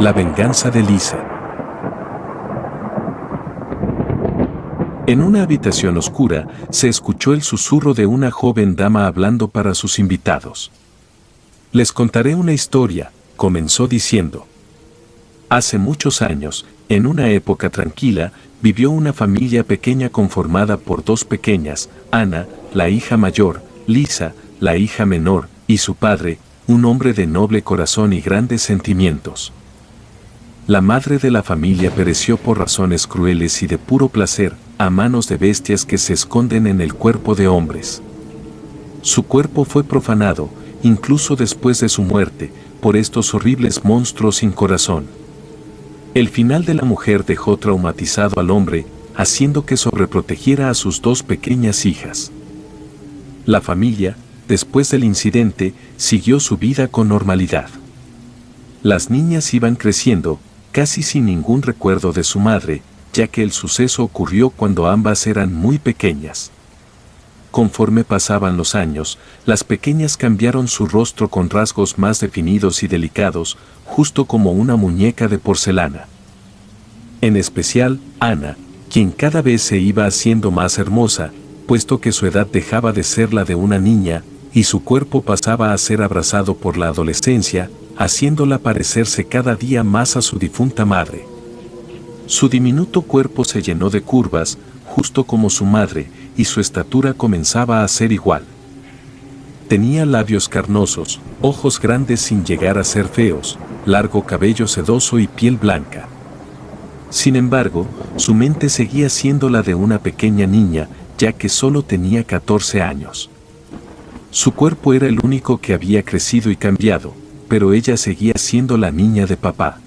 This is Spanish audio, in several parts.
La venganza de Lisa. En una habitación oscura, se escuchó el susurro de una joven dama hablando para sus invitados. Les contaré una historia, comenzó diciendo. Hace muchos años, en una época tranquila, vivió una familia pequeña conformada por dos pequeñas, Ana, la hija mayor, Lisa, la hija menor, y su padre, un hombre de noble corazón y grandes sentimientos. La madre de la familia pereció por razones crueles y de puro placer, a manos de bestias que se esconden en el cuerpo de hombres. Su cuerpo fue profanado, incluso después de su muerte, por estos horribles monstruos sin corazón. El final de la mujer dejó traumatizado al hombre, haciendo que sobreprotegiera a sus dos pequeñas hijas. La familia, después del incidente, siguió su vida con normalidad. Las niñas iban creciendo, casi sin ningún recuerdo de su madre, ya que el suceso ocurrió cuando ambas eran muy pequeñas. Conforme pasaban los años, las pequeñas cambiaron su rostro con rasgos más definidos y delicados, justo como una muñeca de porcelana. En especial, Ana, quien cada vez se iba haciendo más hermosa, puesto que su edad dejaba de ser la de una niña, y su cuerpo pasaba a ser abrazado por la adolescencia, haciéndola parecerse cada día más a su difunta madre. Su diminuto cuerpo se llenó de curvas, justo como su madre, y su estatura comenzaba a ser igual. Tenía labios carnosos, ojos grandes sin llegar a ser feos, largo cabello sedoso y piel blanca. Sin embargo, su mente seguía siendo la de una pequeña niña, ya que solo tenía 14 años. Su cuerpo era el único que había crecido y cambiado, pero ella seguía siendo la niña de papá.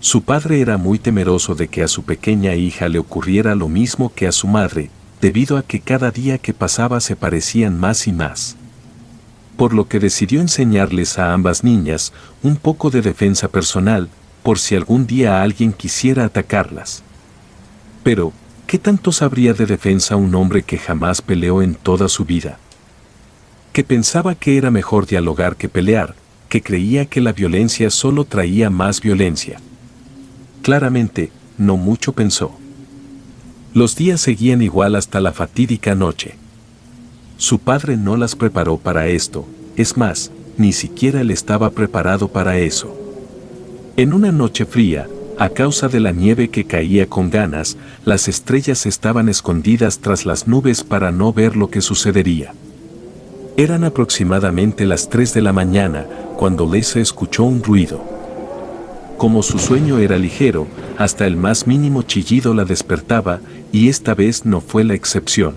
Su padre era muy temeroso de que a su pequeña hija le ocurriera lo mismo que a su madre, debido a que cada día que pasaba se parecían más y más. Por lo que decidió enseñarles a ambas niñas un poco de defensa personal, por si algún día alguien quisiera atacarlas. Pero, ¿qué tanto sabría de defensa un hombre que jamás peleó en toda su vida? Que pensaba que era mejor dialogar que pelear, que creía que la violencia solo traía más violencia. Claramente, no mucho pensó. Los días seguían igual hasta la fatídica noche. Su padre no las preparó para esto, es más, ni siquiera él estaba preparado para eso. En una noche fría, a causa de la nieve que caía con ganas, las estrellas estaban escondidas tras las nubes para no ver lo que sucedería. Eran aproximadamente las 3 de la mañana, cuando Lisa escuchó un ruido. Como su sueño era ligero, hasta el más mínimo chillido la despertaba, y esta vez no fue la excepción.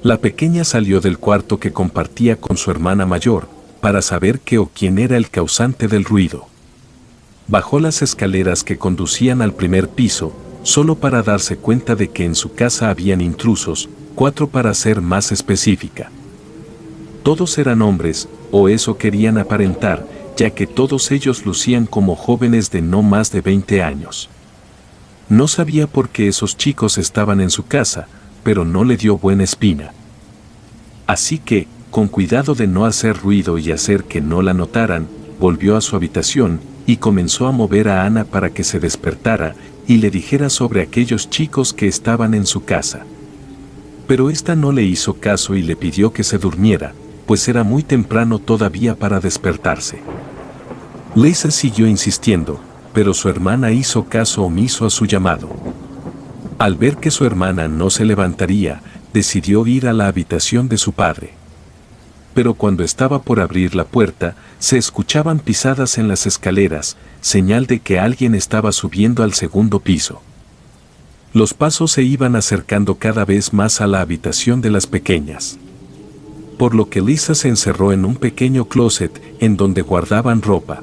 La pequeña salió del cuarto que compartía con su hermana mayor, para saber qué o quién era el causante del ruido. Bajó las escaleras que conducían al primer piso, solo para darse cuenta de que en su casa habían intrusos, 4 para ser más específica. Todos eran hombres, o eso querían aparentar, ya que todos ellos lucían como jóvenes de no más de 20 años. No sabía por qué esos chicos estaban en su casa, pero no le dio buena espina. Así que, con cuidado de no hacer ruido y hacer que no la notaran, volvió a su habitación y comenzó a mover a Ana para que se despertara y le dijera sobre aquellos chicos que estaban en su casa. Pero ésta no le hizo caso y le pidió que se durmiera, pues era muy temprano todavía para despertarse. Lisa siguió insistiendo, pero su hermana hizo caso omiso a su llamado. Al ver que su hermana no se levantaría, decidió ir a la habitación de su padre. Pero cuando estaba por abrir la puerta, se escuchaban pisadas en las escaleras, señal de que alguien estaba subiendo al segundo piso. Los pasos se iban acercando cada vez más a la habitación de las pequeñas. Por lo que Lisa se encerró en un pequeño closet en donde guardaban ropa.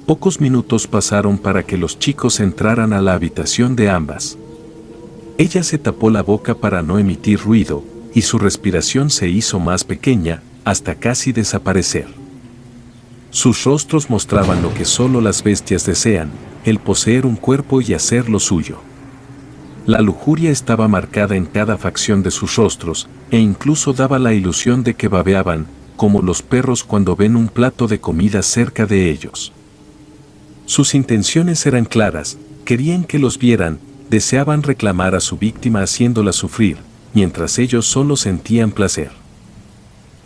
Pocos minutos pasaron para que los chicos entraran a la habitación de ambas. Ella se tapó la boca para no emitir ruido, y su respiración se hizo más pequeña, hasta casi desaparecer. Sus rostros mostraban lo que solo las bestias desean, el poseer un cuerpo y hacer lo suyo. La lujuria estaba marcada en cada facción de sus rostros, e incluso daba la ilusión de que babeaban, como los perros cuando ven un plato de comida cerca de ellos. Sus intenciones eran claras, querían que los vieran, deseaban reclamar a su víctima haciéndola sufrir, mientras ellos solo sentían placer.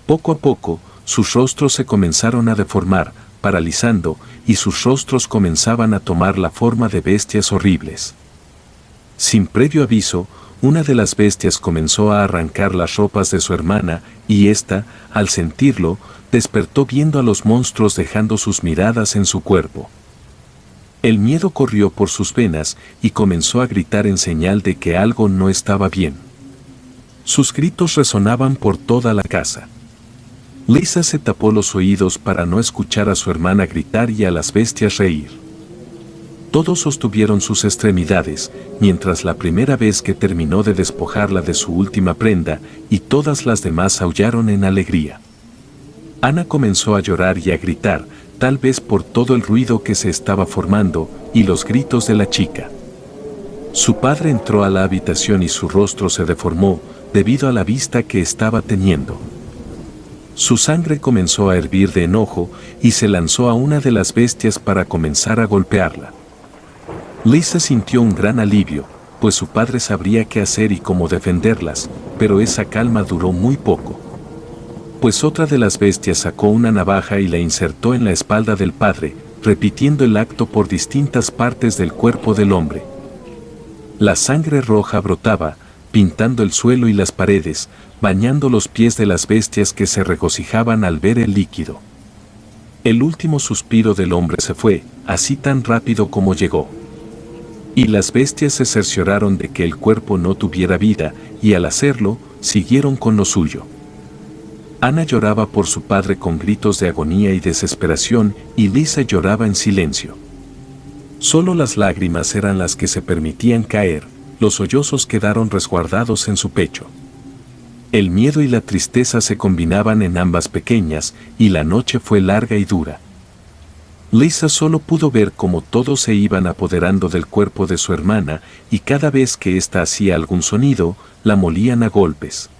Poco a poco, sus rostros se comenzaron a deformar, paralizando, y sus rostros comenzaban a tomar la forma de bestias horribles. Sin previo aviso, una de las bestias comenzó a arrancar las ropas de su hermana, y ésta, al sentirlo, despertó viendo a los monstruos dejando sus miradas en su cuerpo. El miedo corrió por sus venas y comenzó a gritar en señal de que algo no estaba bien. Sus gritos resonaban por toda la casa. Lisa se tapó los oídos para no escuchar a su hermana gritar y a las bestias reír. Todos sostuvieron sus extremidades, mientras la primera vez que terminó de despojarla de su última prenda, y todas las demás aullaron en alegría. Ana comenzó a llorar y a gritar, tal vez por todo el ruido que se estaba formando, y los gritos de la chica. Su padre entró a la habitación y su rostro se deformó, debido a la vista que estaba teniendo. Su sangre comenzó a hervir de enojo, y se lanzó a una de las bestias para comenzar a golpearla. Lisa sintió un gran alivio, pues su padre sabría qué hacer y cómo defenderlas, pero esa calma duró muy poco. Pues otra de las bestias sacó una navaja y la insertó en la espalda del padre, repitiendo el acto por distintas partes del cuerpo del hombre. La sangre roja brotaba, pintando el suelo y las paredes, bañando los pies de las bestias que se regocijaban al ver el líquido. El último suspiro del hombre se fue, así tan rápido como llegó. Y las bestias se cercioraron de que el cuerpo no tuviera vida, y al hacerlo, siguieron con lo suyo. Ana lloraba por su padre con gritos de agonía y desesperación, y Lisa lloraba en silencio. Solo las lágrimas eran las que se permitían caer, los sollozos quedaron resguardados en su pecho. El miedo y la tristeza se combinaban en ambas pequeñas, y la noche fue larga y dura. Lisa solo pudo ver cómo todos se iban apoderando del cuerpo de su hermana, y cada vez que ésta hacía algún sonido, la molían a golpes.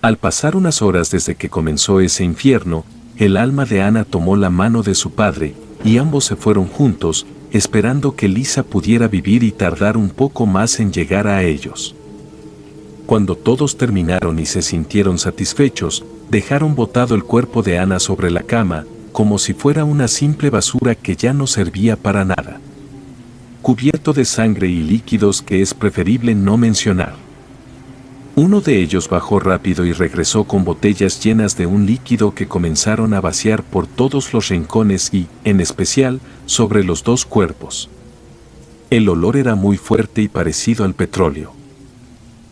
Al pasar unas horas desde que comenzó ese infierno, el alma de Ana tomó la mano de su padre, y ambos se fueron juntos, esperando que Lisa pudiera vivir y tardar un poco más en llegar a ellos. Cuando todos terminaron y se sintieron satisfechos, dejaron botado el cuerpo de Ana sobre la cama, como si fuera una simple basura que ya no servía para nada. Cubierto de sangre y líquidos que es preferible no mencionar. Uno de ellos bajó rápido y regresó con botellas llenas de un líquido que comenzaron a vaciar por todos los rincones y, en especial, sobre los dos cuerpos. El olor era muy fuerte y parecido al petróleo.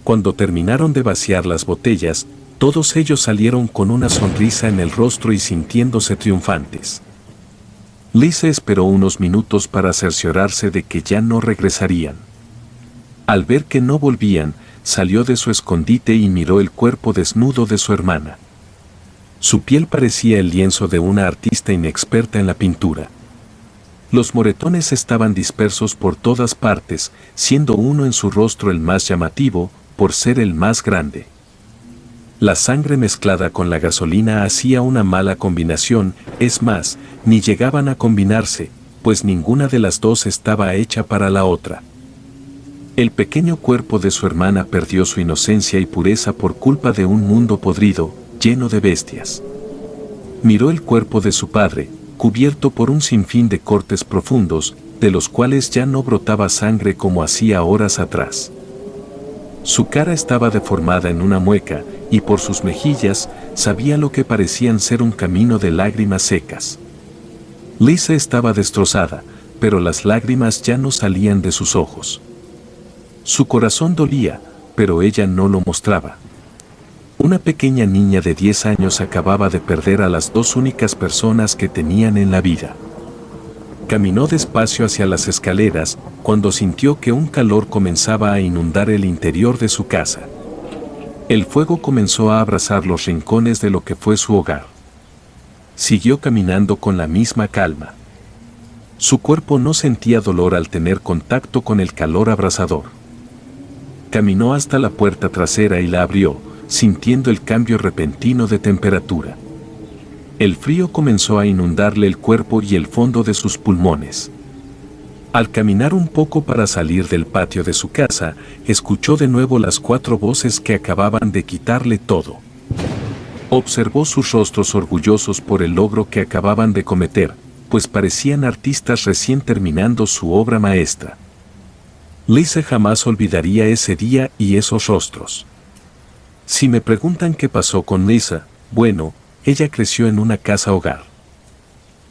Cuando terminaron de vaciar las botellas, todos ellos salieron con una sonrisa en el rostro y sintiéndose triunfantes. Lisa esperó unos minutos para cerciorarse de que ya no regresarían. Al ver que no volvían, salió de su escondite y miró el cuerpo desnudo de su hermana. Su piel parecía el lienzo de una artista inexperta en la pintura. Los moretones estaban dispersos por todas partes, siendo uno en su rostro el más llamativo, por ser el más grande. La sangre mezclada con la gasolina hacía una mala combinación, es más, ni llegaban a combinarse, pues ninguna de las dos estaba hecha para la otra. El pequeño cuerpo de su hermana perdió su inocencia y pureza por culpa de un mundo podrido, lleno de bestias. Miró el cuerpo de su padre, cubierto por un sinfín de cortes profundos, de los cuales ya no brotaba sangre como hacía horas atrás. Su cara estaba deformada en una mueca, y por sus mejillas sabía lo que parecían ser un camino de lágrimas secas. Lisa estaba destrozada, pero las lágrimas ya no salían de sus ojos. Su corazón dolía, pero ella no lo mostraba. Una pequeña niña de 10 años acababa de perder a las dos únicas personas que tenían en la vida. Caminó despacio hacia las escaleras, cuando sintió que un calor comenzaba a inundar el interior de su casa. El fuego comenzó a abrasar los rincones de lo que fue su hogar. Siguió caminando con la misma calma. Su cuerpo no sentía dolor al tener contacto con el calor abrasador. Caminó hasta la puerta trasera y la abrió, sintiendo el cambio repentino de temperatura. El frío comenzó a inundarle el cuerpo y el fondo de sus pulmones. Al caminar un poco para salir del patio de su casa, escuchó de nuevo las 4 voces que acababan de quitarle todo. Observó sus rostros orgullosos por el logro que acababan de cometer, pues parecían artistas recién terminando su obra maestra. Lisa jamás olvidaría ese día y esos rostros. Si me preguntan qué pasó con Lisa, bueno, ella creció en una casa hogar.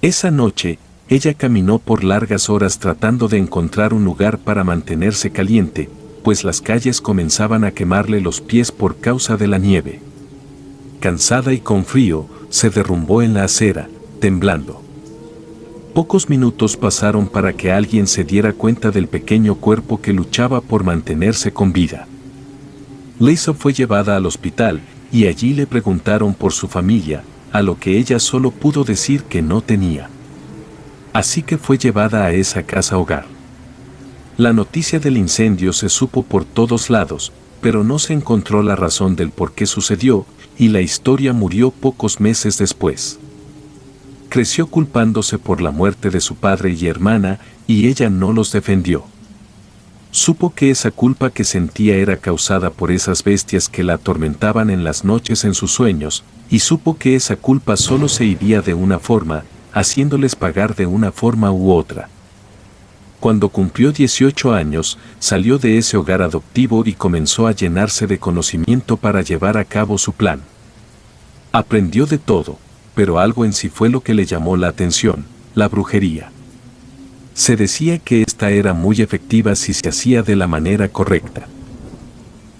Esa noche, ella caminó por largas horas tratando de encontrar un lugar para mantenerse caliente, pues las calles comenzaban a quemarle los pies por causa de la nieve. Cansada y con frío, se derrumbó en la acera, temblando. Pocos minutos pasaron para que alguien se diera cuenta del pequeño cuerpo que luchaba por mantenerse con vida. Lisa fue llevada al hospital y allí le preguntaron por su familia, a lo que ella solo pudo decir que no tenía. Así que fue llevada a esa casa hogar. La noticia del incendio se supo por todos lados, pero no se encontró la razón del por qué sucedió, y la historia murió pocos meses después. Creció culpándose por la muerte de su padre y hermana, y ella no los defendió. Supo que esa culpa que sentía era causada por esas bestias que la atormentaban en las noches en sus sueños, y supo que esa culpa solo se iría de una forma, haciéndoles pagar de una forma u otra. Cuando cumplió 18 años, salió de ese hogar adoptivo y comenzó a llenarse de conocimiento para llevar a cabo su plan. Aprendió de todo, pero algo en sí fue lo que le llamó la atención: la brujería. Se decía que esta era muy efectiva si se hacía de la manera correcta.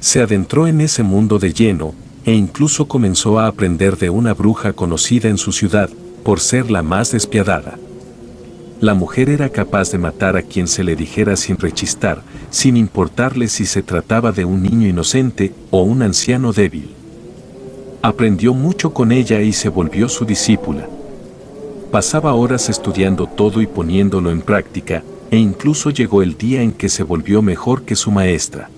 Se adentró en ese mundo de lleno, e incluso comenzó a aprender de una bruja conocida en su ciudad, por ser la más despiadada. La mujer era capaz de matar a quien se le dijera sin rechistar, sin importarle si se trataba de un niño inocente o un anciano débil. Aprendió mucho con ella y se volvió su discípula. Pasaba horas estudiando todo y poniéndolo en práctica, e incluso llegó el día en que se volvió mejor que su maestra.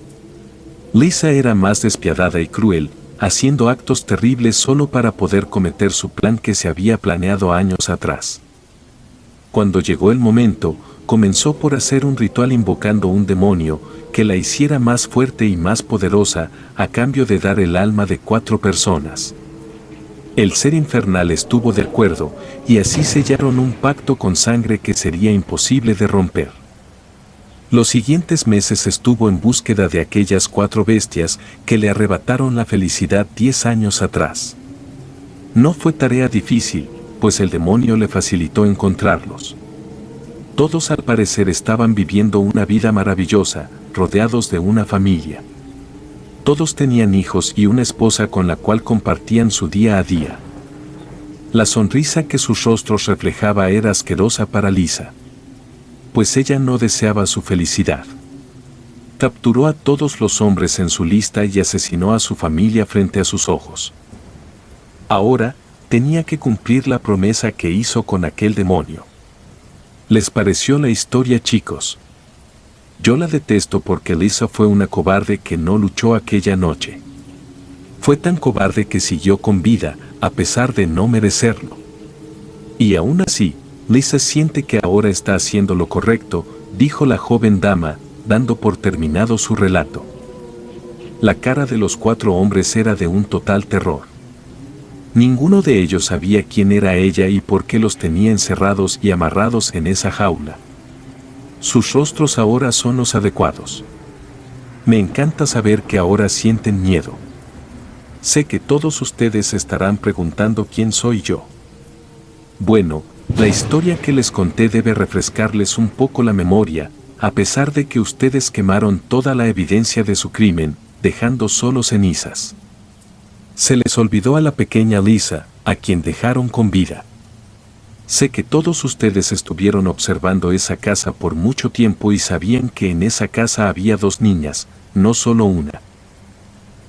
Lisa era más despiadada y cruel, haciendo actos terribles solo para poder cometer su plan que se había planeado años atrás. Cuando llegó el momento, comenzó por hacer un ritual invocando un demonio que la hiciera más fuerte y más poderosa, a cambio de dar el alma de 4 personas. El ser infernal estuvo de acuerdo, y así sellaron un pacto con sangre que sería imposible de romper. Los siguientes meses estuvo en búsqueda de aquellas 4 bestias que le arrebataron la felicidad 10 años atrás. No fue tarea difícil, pues el demonio le facilitó encontrarlos. Todos al parecer estaban viviendo una vida maravillosa, rodeados de una familia. Todos tenían hijos y una esposa con la cual compartían su día a día. La sonrisa que sus rostros reflejaba era asquerosa para Lisa, pues ella no deseaba su felicidad. Capturó a todos los hombres en su lista y asesinó a su familia frente a sus ojos. Ahora, tenía que cumplir la promesa que hizo con aquel demonio. ¿Les pareció la historia, chicos? Yo la detesto porque Lisa fue una cobarde que no luchó aquella noche. Fue tan cobarde que siguió con vida, a pesar de no merecerlo. Y aún así, Lisa siente que ahora está haciendo lo correcto, dijo la joven dama, dando por terminado su relato. La cara de los 4 hombres era de un total terror. Ninguno de ellos sabía quién era ella y por qué los tenía encerrados y amarrados en esa jaula. Sus rostros ahora son los adecuados. Me encanta saber que ahora sienten miedo. Sé que todos ustedes estarán preguntando quién soy yo. Bueno, la historia que les conté debe refrescarles un poco la memoria, a pesar de que ustedes quemaron toda la evidencia de su crimen, dejando solo cenizas. Se les olvidó a la pequeña Lisa, a quien dejaron con vida. Sé que todos ustedes estuvieron observando esa casa por mucho tiempo y sabían que en esa casa había 2 niñas, no solo una.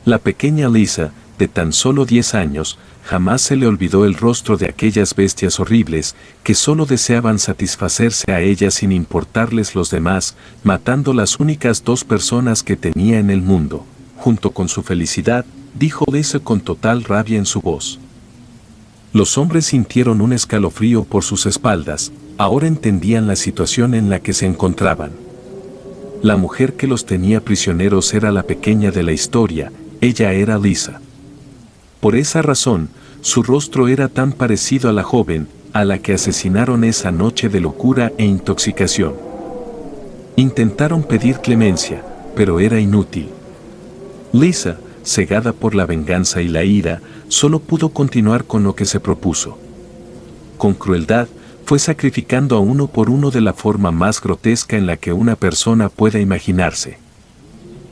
La pequeña Lisa, de tan solo 10 años, jamás se le olvidó el rostro de aquellas bestias horribles que solo deseaban satisfacerse a ella sin importarles los demás, matando las únicas 2 personas que tenía en el mundo, junto con su felicidad, dijo Lisa con total rabia en su voz. Los hombres sintieron un escalofrío por sus espaldas, ahora entendían la situación en la que se encontraban. La mujer que los tenía prisioneros era la pequeña de la historia, ella era Lisa. Por esa razón, su rostro era tan parecido a la joven, a la que asesinaron esa noche de locura e intoxicación. Intentaron pedir clemencia, pero era inútil. Lisa, cegada por la venganza y la ira, solo pudo continuar con lo que se propuso. Con crueldad, fue sacrificando a uno por uno de la forma más grotesca en la que una persona pueda imaginarse.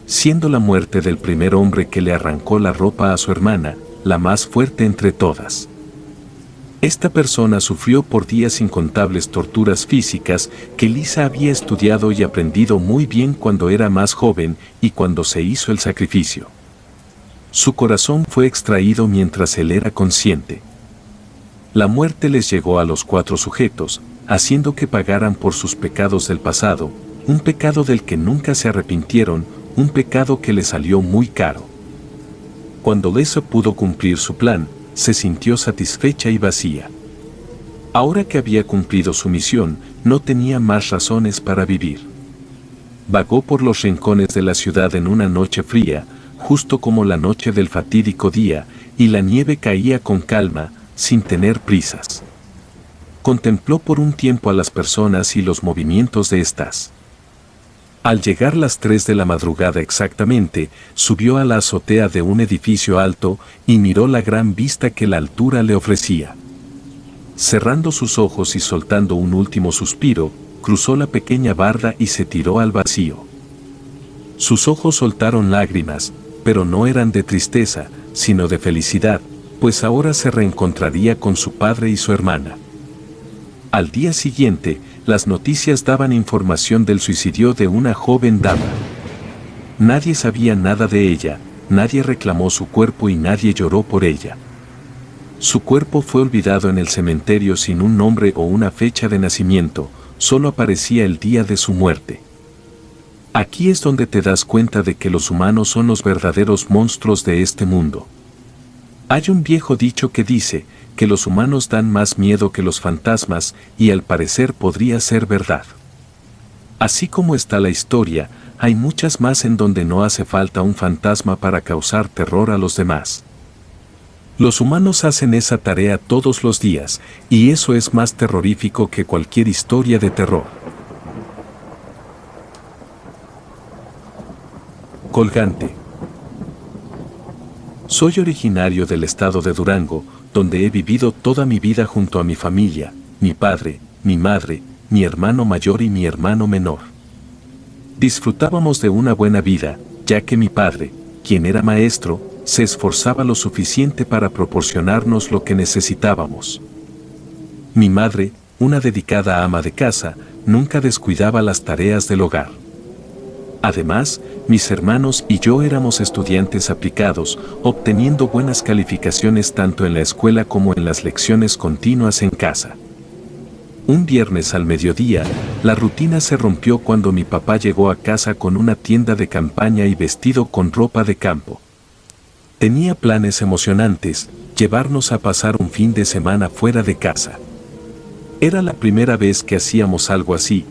Siendo la muerte del primer hombre que le arrancó la ropa a su hermana, la más fuerte entre todas. Esta persona sufrió por días incontables torturas físicas que Lisa había estudiado y aprendido muy bien cuando era más joven y cuando se hizo el sacrificio. Su corazón fue extraído mientras él era consciente. La muerte les llegó a los 4 sujetos, haciendo que pagaran por sus pecados del pasado, un pecado del que nunca se arrepintieron, un pecado que le salió muy caro. Cuando Lisa pudo cumplir su plan, se sintió satisfecha y vacía. Ahora que había cumplido su misión, no tenía más razones para vivir. Vagó por los rincones de la ciudad en una noche fría, justo como la noche del fatídico día, y la nieve caía con calma, sin tener prisas. Contempló por un tiempo a las personas y los movimientos de estas. Al llegar las 3 de la madrugada exactamente, subió a la azotea de un edificio alto y miró la gran vista que la altura le ofrecía. Cerrando sus ojos y soltando un último suspiro, cruzó la pequeña barda y se tiró al vacío. Sus ojos soltaron lágrimas, pero no eran de tristeza, sino de felicidad, pues ahora se reencontraría con su padre y su hermana. Al día siguiente, las noticias daban información del suicidio de una joven dama. Nadie sabía nada de ella, nadie reclamó su cuerpo y nadie lloró por ella. Su cuerpo fue olvidado en el cementerio sin un nombre o una fecha de nacimiento, solo aparecía el día de su muerte. Aquí es donde te das cuenta de que los humanos son los verdaderos monstruos de este mundo. Hay un viejo dicho que dice que los humanos dan más miedo que los fantasmas y al parecer podría ser verdad. Así como está la historia, hay muchas más en donde no hace falta un fantasma para causar terror a los demás. Los humanos hacen esa tarea todos los días, y eso es más terrorífico que cualquier historia de terror. Colgante. Soy originario del estado de Durango, donde he vivido toda mi vida junto a mi familia, mi padre, mi madre, mi hermano mayor y mi hermano menor. Disfrutábamos de una buena vida, ya que mi padre, quien era maestro, se esforzaba lo suficiente para proporcionarnos lo que necesitábamos. Mi madre, una dedicada ama de casa, nunca descuidaba las tareas del hogar. Además, mis hermanos y yo éramos estudiantes aplicados, obteniendo buenas calificaciones tanto en la escuela como en las lecciones continuas en casa. Un viernes al mediodía, la rutina se rompió cuando mi papá llegó a casa con una tienda de campaña y vestido con ropa de campo. Tenía planes emocionantes, llevarnos a pasar un fin de semana fuera de casa. Era la primera vez que hacíamos algo así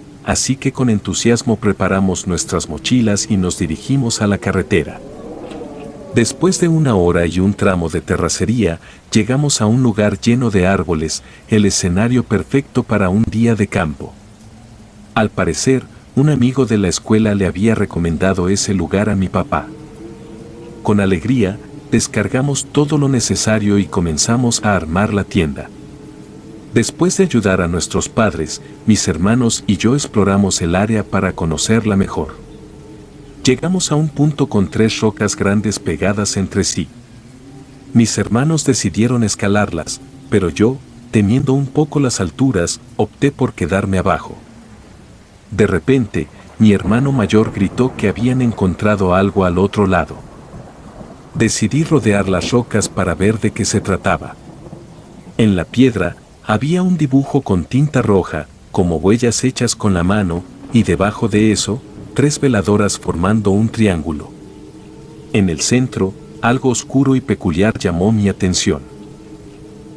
que con entusiasmo preparamos nuestras mochilas y nos dirigimos a la carretera. Después de 1 hora y un tramo de terracería, llegamos a un lugar lleno de árboles, el escenario perfecto para un día de campo. Al parecer, un amigo de la escuela le había recomendado ese lugar a mi papá. Con alegría, descargamos todo lo necesario y comenzamos a armar la tienda. Después de ayudar a nuestros padres, mis hermanos y yo exploramos el área para conocerla mejor. Llegamos a un punto con 3 rocas grandes pegadas entre sí. Mis hermanos decidieron escalarlas, pero yo, temiendo un poco las alturas, opté por quedarme abajo. De repente, mi hermano mayor gritó que habían encontrado algo al otro lado. Decidí rodear las rocas para ver de qué se trataba. En la piedra, había un dibujo con tinta roja, como huellas hechas con la mano, y debajo de eso, 3 veladoras formando un triángulo. En el centro, algo oscuro y peculiar llamó mi atención.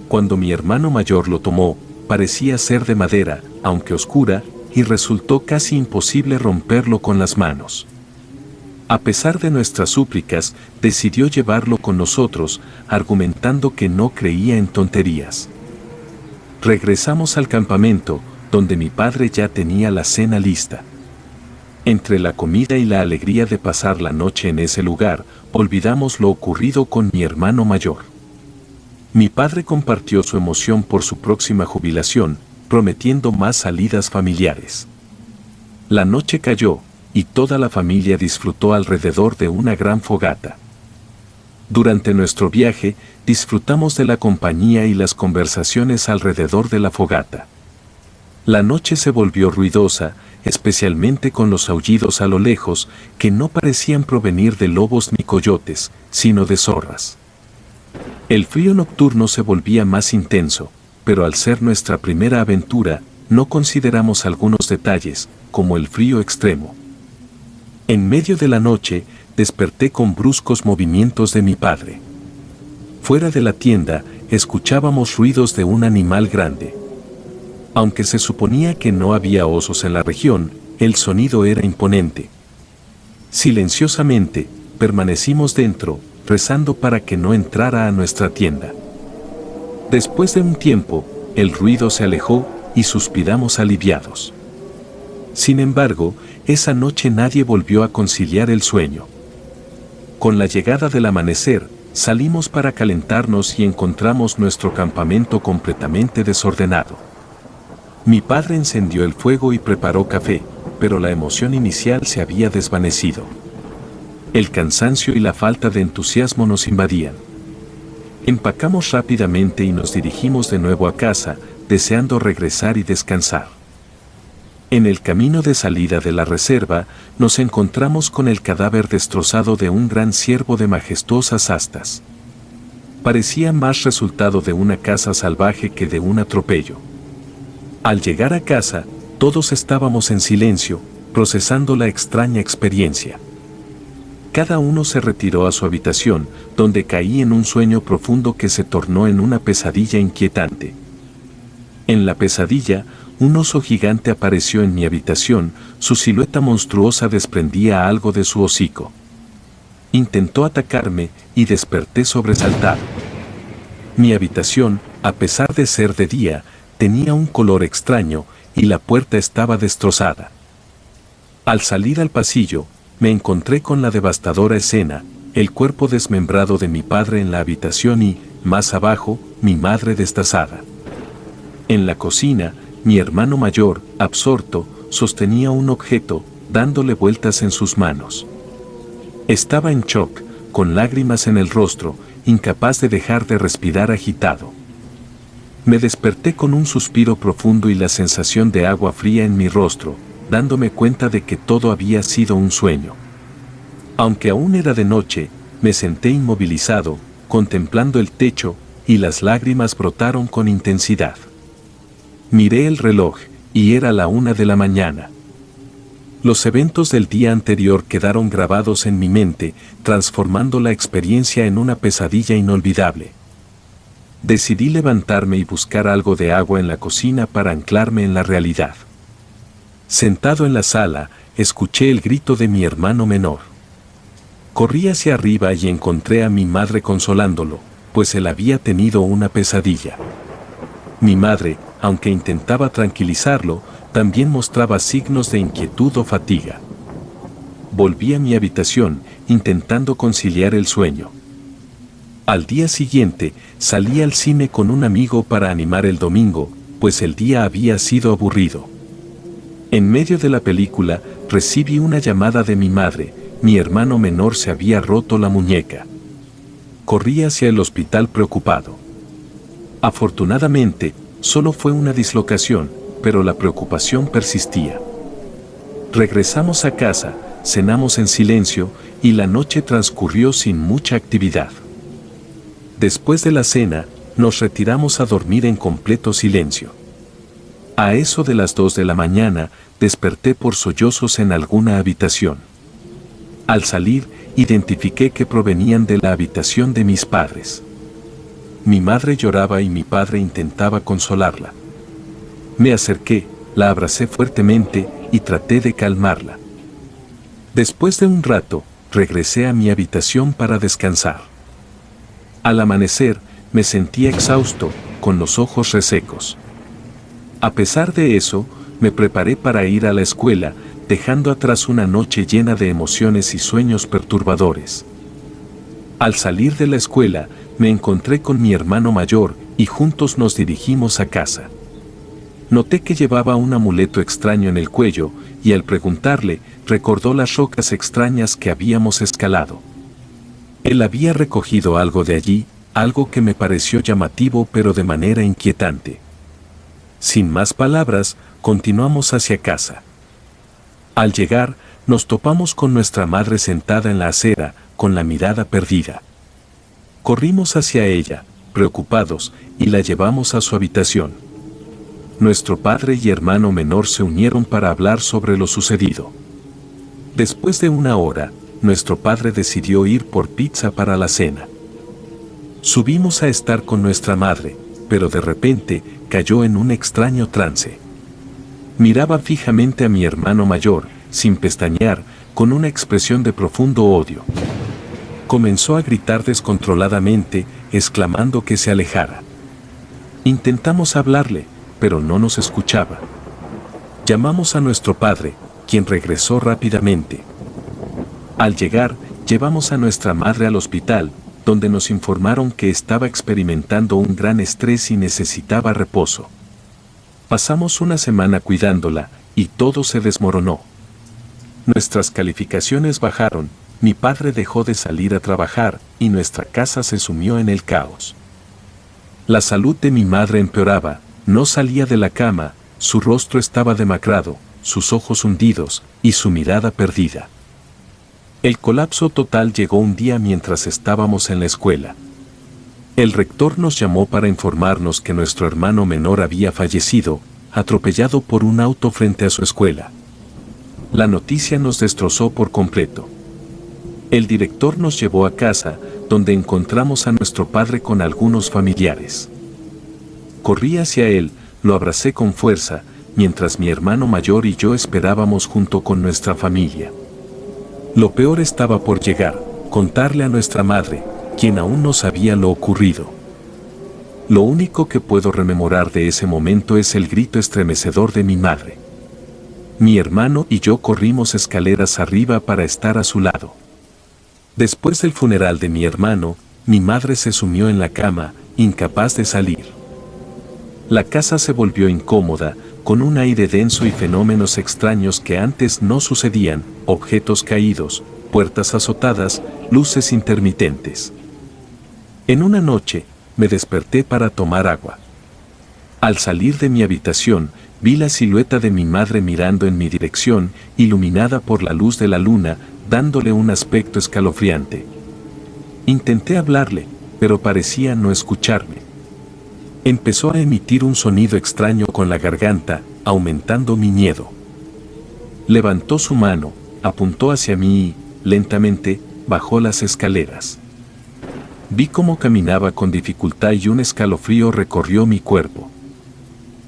Cuando mi hermano mayor lo tomó, parecía ser de madera, aunque oscura, y resultó casi imposible romperlo con las manos. A pesar de nuestras súplicas, decidió llevarlo con nosotros, argumentando que no creía en tonterías. Regresamos al campamento, donde mi padre ya tenía la cena lista. Entre la comida y la alegría de pasar la noche en ese lugar, olvidamos lo ocurrido con mi hermano mayor. Mi padre compartió su emoción por su próxima jubilación, prometiendo más salidas familiares. La noche cayó, y toda la familia disfrutó alrededor de una gran fogata. Durante nuestro viaje, disfrutamos de la compañía y las conversaciones alrededor de la fogata. La noche se volvió ruidosa, especialmente con los aullidos a lo lejos, que no parecían provenir de lobos ni coyotes, sino de zorras. El frío nocturno se volvía más intenso, pero al ser nuestra primera aventura, no consideramos algunos detalles, como el frío extremo. En medio de la noche, desperté con bruscos movimientos de mi padre. Fuera de la tienda, escuchábamos ruidos de un animal grande. Aunque se suponía que no había osos en la región, el sonido era imponente. Silenciosamente, permanecimos dentro, rezando para que no entrara a nuestra tienda. Después de un tiempo, el ruido se alejó y suspiramos aliviados. Sin embargo, esa noche nadie volvió a conciliar el sueño. Con la llegada del amanecer, salimos para calentarnos y encontramos nuestro campamento completamente desordenado. Mi padre encendió el fuego y preparó café, pero la emoción inicial se había desvanecido. El cansancio y la falta de entusiasmo nos invadían. Empacamos rápidamente y nos dirigimos de nuevo a casa, deseando regresar y descansar. En el camino de salida de la reserva, nos encontramos con el cadáver destrozado de un gran ciervo de majestuosas astas. Parecía más resultado de una caza salvaje que de un atropello. Al llegar a casa, todos estábamos en silencio, procesando la extraña experiencia. Cada uno se retiró a su habitación, donde caí en un sueño profundo que se tornó en una pesadilla inquietante. En la pesadilla, un oso gigante apareció en mi habitación, su silueta monstruosa desprendía algo de su hocico. Intentó atacarme y desperté sobresaltado. Mi habitación, a pesar de ser de día, tenía un color extraño y la puerta estaba destrozada. Al salir al pasillo, me encontré con la devastadora escena, el cuerpo desmembrado de mi padre en la habitación y, más abajo, mi madre destazada. En la cocina, mi hermano mayor, absorto, sostenía un objeto, dándole vueltas en sus manos. Estaba en shock, con lágrimas en el rostro, incapaz de dejar de respirar agitado. Me desperté con un suspiro profundo y la sensación de agua fría en mi rostro, dándome cuenta de que todo había sido un sueño. Aunque aún era de noche, me senté inmovilizado, contemplando el techo, y las lágrimas brotaron con intensidad. Miré el reloj, y era la 1 de la mañana. Los eventos del día anterior quedaron grabados en mi mente, transformando la experiencia en una pesadilla inolvidable. Decidí levantarme y buscar algo de agua en la cocina para anclarme en la realidad. Sentado en la sala, escuché el grito de mi hermano menor. Corrí hacia arriba y encontré a mi madre consolándolo, pues él había tenido una pesadilla. Mi madre, aunque intentaba tranquilizarlo, también mostraba signos de inquietud o fatiga. Volví a mi habitación, intentando conciliar el sueño. Al día siguiente, salí al cine con un amigo para animar el domingo, pues el día había sido aburrido. En medio de la película, recibí una llamada de mi madre, mi hermano menor se había roto la muñeca. Corrí hacia el hospital preocupado. Afortunadamente, solo fue una dislocación, pero la preocupación persistía. Regresamos a casa, cenamos en silencio, y la noche transcurrió sin mucha actividad. Después de la cena, nos retiramos a dormir en completo silencio. A eso de las 2 de la mañana, desperté por sollozos en alguna habitación. Al salir, identifiqué que provenían de la habitación de mis padres. Mi madre lloraba y mi padre intentaba consolarla. Me acerqué, la abracé fuertemente y traté de calmarla. Después de un rato, regresé a mi habitación para descansar. Al amanecer, me sentía exhausto, con los ojos resecos. A pesar de eso, me preparé para ir a la escuela, dejando atrás una noche llena de emociones y sueños perturbadores. Al salir de la escuela, me encontré con mi hermano mayor y juntos nos dirigimos a casa. Noté que llevaba un amuleto extraño en el cuello y al preguntarle, recordó las rocas extrañas que habíamos escalado. Él había recogido algo de allí, algo que me pareció llamativo pero de manera inquietante. Sin más palabras, continuamos hacia casa. Al llegar, nos topamos con nuestra madre sentada en la acera, con la mirada perdida. Corrimos hacia ella, preocupados, y la llevamos a su habitación. Nuestro padre y hermano menor se unieron para hablar sobre lo sucedido. Después de una hora, nuestro padre decidió ir por pizza para la cena. Subimos a estar con nuestra madre, pero de repente cayó en un extraño trance. Miraba fijamente a mi hermano mayor, sin pestañear, con una expresión de profundo odio. Comenzó a gritar descontroladamente, exclamando que se alejara. Intentamos hablarle, pero no nos escuchaba. Llamamos a nuestro padre, quien regresó rápidamente. Al llegar, llevamos a nuestra madre al hospital, donde nos informaron que estaba experimentando un gran estrés y necesitaba reposo. Pasamos una semana cuidándola, y todo se desmoronó. Nuestras calificaciones bajaron, mi padre dejó de salir a trabajar, y nuestra casa se sumió en el caos. La salud de mi madre empeoraba, no salía de la cama, su rostro estaba demacrado, sus ojos hundidos, y su mirada perdida. El colapso total llegó un día mientras estábamos en la escuela. El rector nos llamó para informarnos que nuestro hermano menor había fallecido, atropellado por un auto frente a su escuela. La noticia nos destrozó por completo. El director nos llevó a casa, donde encontramos a nuestro padre con algunos familiares. Corrí hacia él, lo abracé con fuerza, mientras mi hermano mayor y yo esperábamos junto con nuestra familia. Lo peor estaba por llegar, contarle a nuestra madre, quien aún no sabía lo ocurrido. Lo único que puedo rememorar de ese momento es el grito estremecedor de mi madre. Mi hermano y yo corrimos escaleras arriba para estar a su lado. Después del funeral de mi hermano, mi madre se sumió en la cama, incapaz de salir. La casa se volvió incómoda, con un aire denso y fenómenos extraños que antes no sucedían, objetos caídos, puertas azotadas, luces intermitentes. En una noche, me desperté para tomar agua. Al salir de mi habitación, vi la silueta de mi madre mirando en mi dirección, iluminada por la luz de la luna, dándole un aspecto escalofriante. Intenté hablarle, pero parecía no escucharme. Empezó a emitir un sonido extraño con la garganta, aumentando mi miedo. Levantó su mano, apuntó hacia mí y, lentamente, bajó las escaleras. Vi cómo caminaba con dificultad y un escalofrío recorrió mi cuerpo.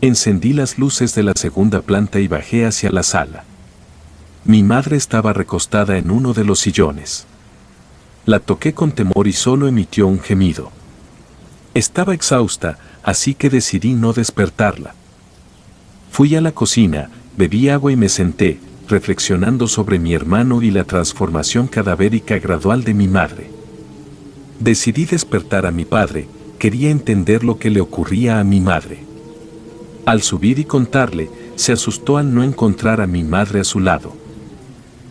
Encendí las luces de la segunda planta y bajé hacia la sala. Mi madre estaba recostada en uno de los sillones. La toqué con temor y solo emitió un gemido. Estaba exhausta, así que decidí no despertarla. Fui a la cocina, bebí agua y me senté, reflexionando sobre mi hermano y la transformación cadavérica gradual de mi madre. Decidí despertar a mi padre, quería entender lo que le ocurría a mi madre. Al subir y contarle, se asustó al no encontrar a mi madre a su lado.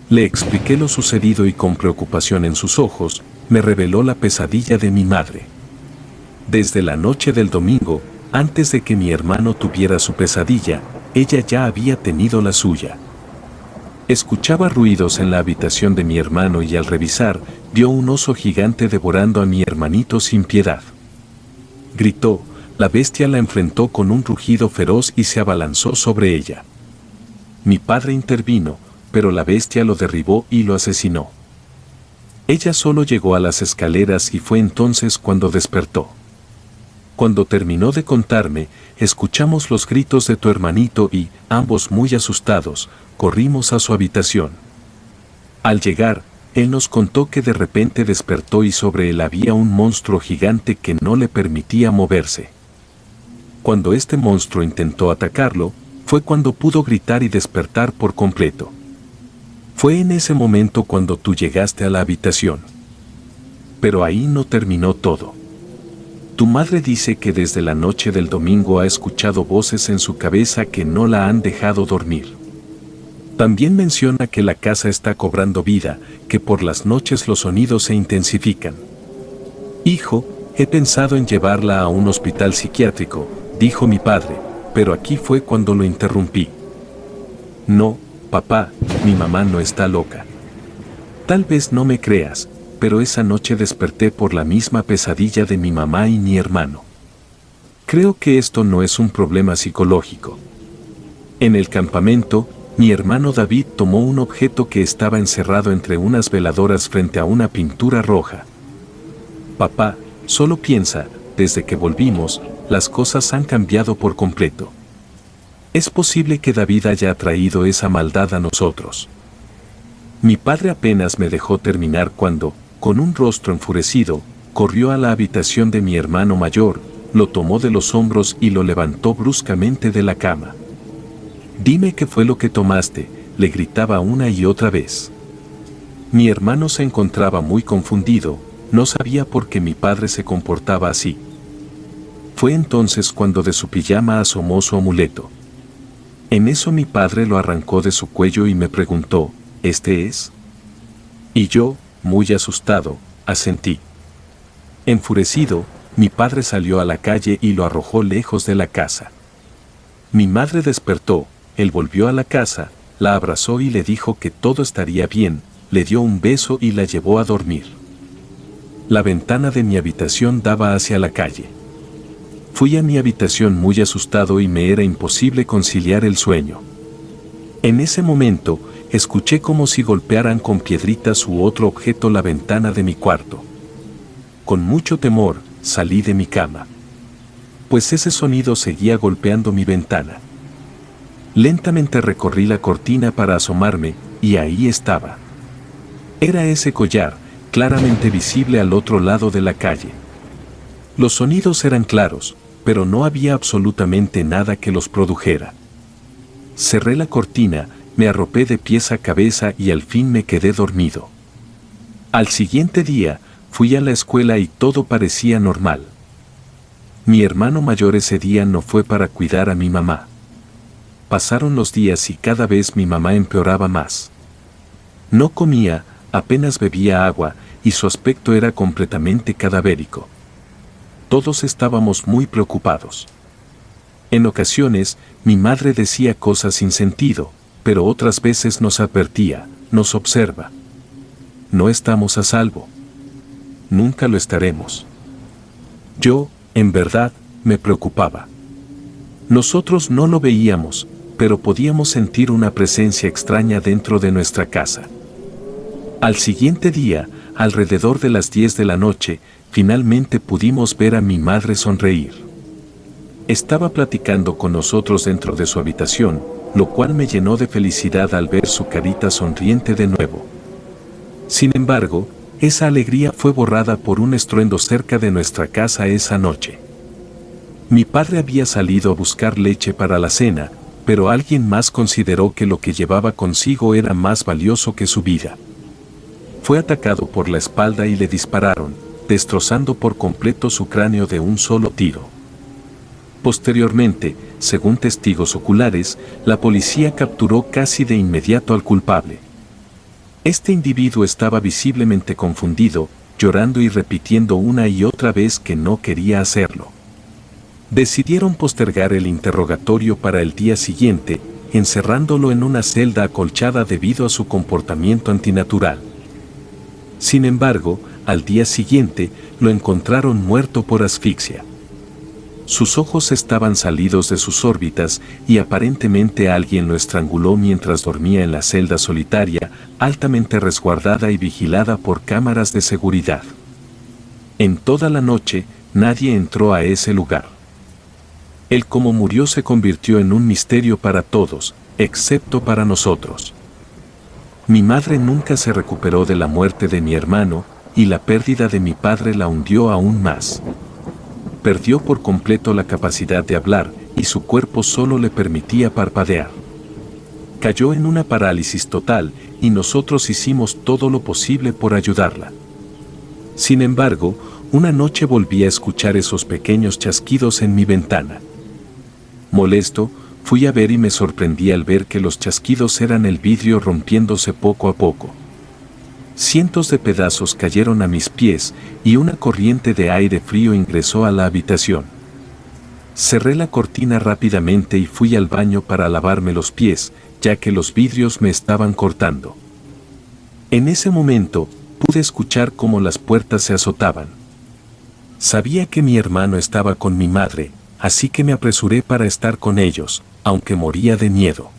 Le expliqué lo sucedido y con preocupación en sus ojos, me reveló la pesadilla de mi madre. Desde la noche del domingo, antes de que mi hermano tuviera su pesadilla, ella ya había tenido la suya. Escuchaba ruidos en la habitación de mi hermano y al revisar, vio un oso gigante devorando a mi hermanito sin piedad. Gritó, la bestia la enfrentó con un rugido feroz y se abalanzó sobre ella. Mi padre intervino, pero la bestia lo derribó y lo asesinó. Ella solo llegó a las escaleras y fue entonces cuando despertó. Cuando terminó de contarme, escuchamos los gritos de tu hermanito y, ambos muy asustados, corrimos a su habitación. Al llegar, él nos contó que de repente despertó y sobre él había un monstruo gigante que no le permitía moverse. Cuando este monstruo intentó atacarlo, fue cuando pudo gritar y despertar por completo. Fue en ese momento cuando tú llegaste a la habitación. Pero ahí no terminó todo. Tu madre dice que desde la noche del domingo ha escuchado voces en su cabeza que no la han dejado dormir. También menciona que la casa está cobrando vida, que por las noches los sonidos se intensifican. Hijo, he pensado en llevarla a un hospital psiquiátrico, dijo mi padre, pero aquí fue cuando lo interrumpí. No, papá, mi mamá no está loca. Tal vez no me creas, pero esa noche desperté por la misma pesadilla de mi mamá y mi hermano. Creo que esto no es un problema psicológico. En el campamento, mi hermano David tomó un objeto que estaba encerrado entre unas veladoras frente a una pintura roja. Papá, solo piensa, desde que volvimos, las cosas han cambiado por completo. Es posible que David haya traído esa maldad a nosotros. Mi padre apenas me dejó terminar cuando, con un rostro enfurecido, corrió a la habitación de mi hermano mayor, lo tomó de los hombros y lo levantó bruscamente de la cama. Dime qué fue lo que tomaste, le gritaba una y otra vez. Mi hermano se encontraba muy confundido, no sabía por qué mi padre se comportaba así. Fue entonces cuando de su pijama asomó su amuleto. En eso mi padre lo arrancó de su cuello y me preguntó, ¿este es? Y yo, muy asustado, asentí. Enfurecido, mi padre salió a la calle y lo arrojó lejos de la casa. Mi madre despertó, él volvió a la casa, la abrazó y le dijo que todo estaría bien, le dio un beso y la llevó a dormir. La ventana de mi habitación daba hacia la calle. Fui a mi habitación muy asustado y me era imposible conciliar el sueño. En ese momento, escuché como si golpearan con piedritas u otro objeto la ventana de mi cuarto. Con mucho temor, salí de mi cama. Pues ese sonido seguía golpeando mi ventana. Lentamente recorrí la cortina para asomarme, y ahí estaba. Era ese collar, claramente visible al otro lado de la calle. Los sonidos eran claros, pero no había absolutamente nada que los produjera. Cerré la cortina, me arropé de pies a cabeza y al fin me quedé dormido. Al siguiente día, fui a la escuela y todo parecía normal. Mi hermano mayor ese día no fue para cuidar a mi mamá. Pasaron los días y cada vez mi mamá empeoraba más. No comía, apenas bebía agua, y su aspecto era completamente cadavérico. Todos estábamos muy preocupados. En ocasiones, mi madre decía cosas sin sentido, pero otras veces nos advertía, nos observa. No estamos a salvo. Nunca lo estaremos. Yo, en verdad, me preocupaba. Nosotros no lo veíamos, pero podíamos sentir una presencia extraña dentro de nuestra casa. Al siguiente día, alrededor de las 10 de la noche, finalmente pudimos ver a mi madre sonreír. Estaba platicando con nosotros dentro de su habitación, lo cual me llenó de felicidad al ver su carita sonriente de nuevo. Sin embargo, esa alegría fue borrada por un estruendo cerca de nuestra casa esa noche. Mi padre había salido a buscar leche para la cena, pero alguien más consideró que lo que llevaba consigo era más valioso que su vida. Fue atacado por la espalda y le dispararon, destrozando por completo su cráneo de un solo tiro. Posteriormente, según testigos oculares, la policía capturó casi de inmediato al culpable. Este individuo estaba visiblemente confundido, llorando y repitiendo una y otra vez que no quería hacerlo. Decidieron postergar el interrogatorio para el día siguiente, encerrándolo en una celda acolchada debido a su comportamiento antinatural. Sin embargo, al día siguiente, lo encontraron muerto por asfixia. Sus ojos estaban salidos de sus órbitas y aparentemente alguien lo estranguló mientras dormía en la celda solitaria, altamente resguardada y vigilada por cámaras de seguridad. En toda la noche, nadie entró a ese lugar. El cómo murió se convirtió en un misterio para todos, excepto para nosotros. Mi madre nunca se recuperó de la muerte de mi hermano, y la pérdida de mi padre la hundió aún más. Perdió por completo la capacidad de hablar, y su cuerpo solo le permitía parpadear. Cayó en una parálisis total, y nosotros hicimos todo lo posible por ayudarla. Sin embargo, una noche volví a escuchar esos pequeños chasquidos en mi ventana. Molesto, fui a ver y me sorprendí al ver que los chasquidos eran el vidrio rompiéndose poco a poco. Cientos de pedazos cayeron a mis pies y una corriente de aire frío ingresó a la habitación. Cerré la cortina rápidamente y fui al baño para lavarme los pies, ya que los vidrios me estaban cortando. En ese momento, pude escuchar cómo las puertas se azotaban. Sabía que mi hermano estaba con mi madre, así que me apresuré para estar con ellos, aunque moría de miedo.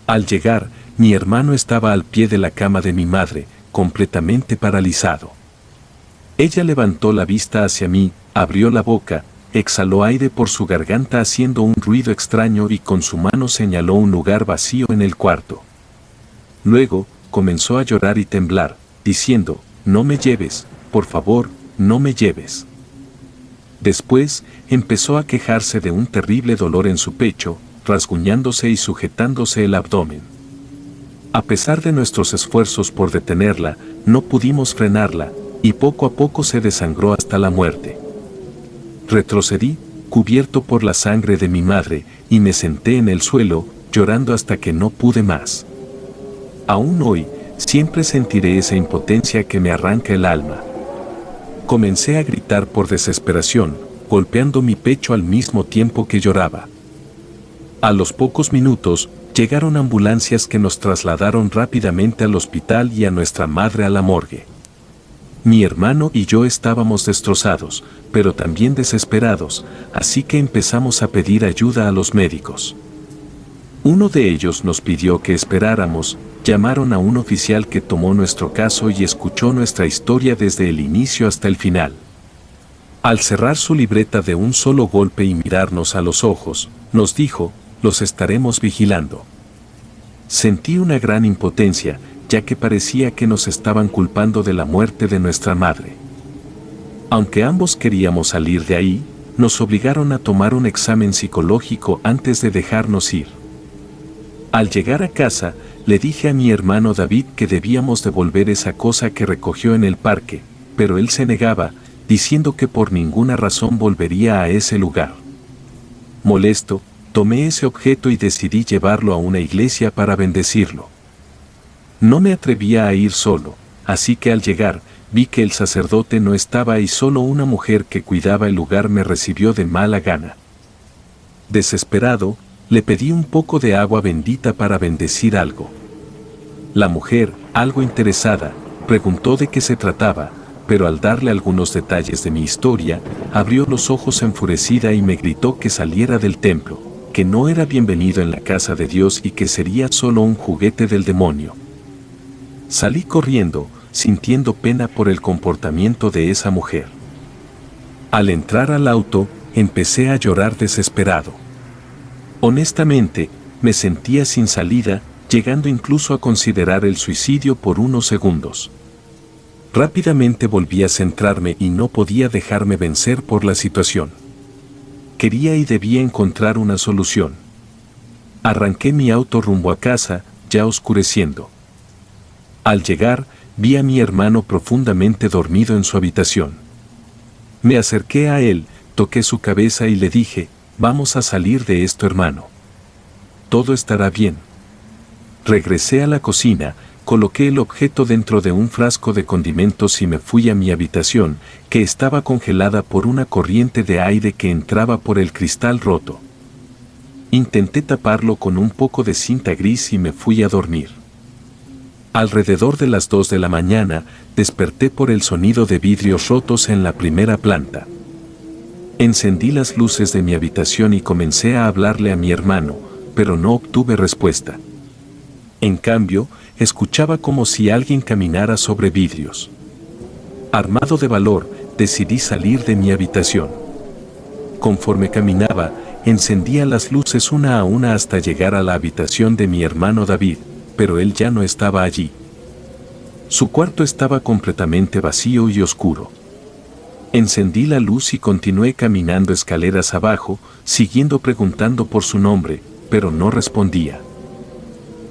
Al llegar, mi hermano estaba al pie de la cama de mi madre, completamente paralizado. Ella levantó la vista hacia mí, abrió la boca, exhaló aire por su garganta haciendo un ruido extraño y con su mano señaló un lugar vacío en el cuarto. Luego, comenzó a llorar y temblar, diciendo, «No me lleves, por favor, no me lleves». Después, empezó a quejarse de un terrible dolor en su pecho, rasguñándose y sujetándose el abdomen. A pesar de nuestros esfuerzos por detenerla, no pudimos frenarla, y poco a poco se desangró hasta la muerte. Retrocedí, cubierto por la sangre de mi madre, y me senté en el suelo, llorando hasta que no pude más. Aún hoy, siempre sentiré esa impotencia que me arranca el alma. Comencé a gritar por desesperación, golpeando mi pecho al mismo tiempo que lloraba. A los pocos minutos, llegaron ambulancias que nos trasladaron rápidamente al hospital y a nuestra madre a la morgue. Mi hermano y yo estábamos destrozados, pero también desesperados, así que empezamos a pedir ayuda a los médicos. Uno de ellos nos pidió que esperáramos, llamaron a un oficial que tomó nuestro caso y escuchó nuestra historia desde el inicio hasta el final. Al cerrar su libreta de un solo golpe y mirarnos a los ojos, nos dijo, «Los estaremos vigilando». Sentí una gran impotencia, ya que parecía que nos estaban culpando de la muerte de nuestra madre. Aunque ambos queríamos salir de ahí, nos obligaron a tomar un examen psicológico antes de dejarnos ir. Al llegar a casa, le dije a mi hermano David que debíamos devolver esa cosa que recogió en el parque, pero él se negaba, diciendo que por ninguna razón volvería a ese lugar. Molesto, tomé ese objeto y decidí llevarlo a una iglesia para bendecirlo. No me atrevía a ir solo, así que al llegar, vi que el sacerdote no estaba y solo una mujer que cuidaba el lugar me recibió de mala gana. Desesperado, le pedí un poco de agua bendita para bendecir algo. La mujer, algo interesada, preguntó de qué se trataba, pero al darle algunos detalles de mi historia, abrió los ojos enfurecida y me gritó que saliera del templo, que no era bienvenido en la casa de Dios y que sería solo un juguete del demonio. Salí corriendo, sintiendo pena por el comportamiento de esa mujer. Al entrar al auto, empecé a llorar desesperado. Honestamente, me sentía sin salida, llegando incluso a considerar el suicidio por unos segundos. Rápidamente volví a centrarme y no podía dejarme vencer por la situación. Quería y debía encontrar una solución. Arranqué mi auto rumbo a casa, ya oscureciendo. Al llegar, vi a mi hermano profundamente dormido en su habitación. Me acerqué a él, toqué su cabeza y le dije, «Vamos a salir de esto, hermano. Todo estará bien». Regresé a la cocina, coloqué el objeto dentro de un frasco de condimentos y me fui a mi habitación, que estaba congelada por una corriente de aire que entraba por el cristal roto. Intenté taparlo con un poco de cinta gris y me fui a dormir. Alrededor de las 2 de la mañana, desperté por el sonido de vidrios rotos en la primera planta. Encendí las luces de mi habitación y comencé a hablarle a mi hermano, pero no obtuve respuesta. En cambio, escuchaba como si alguien caminara sobre vidrios. Armado de valor, decidí salir de mi habitación. Conforme caminaba, encendía las luces una a una hasta llegar a la habitación de mi hermano David, pero él ya no estaba allí. Su cuarto estaba completamente vacío y oscuro. Encendí la luz y continué caminando escaleras abajo, siguiendo preguntando por su nombre, pero no respondía.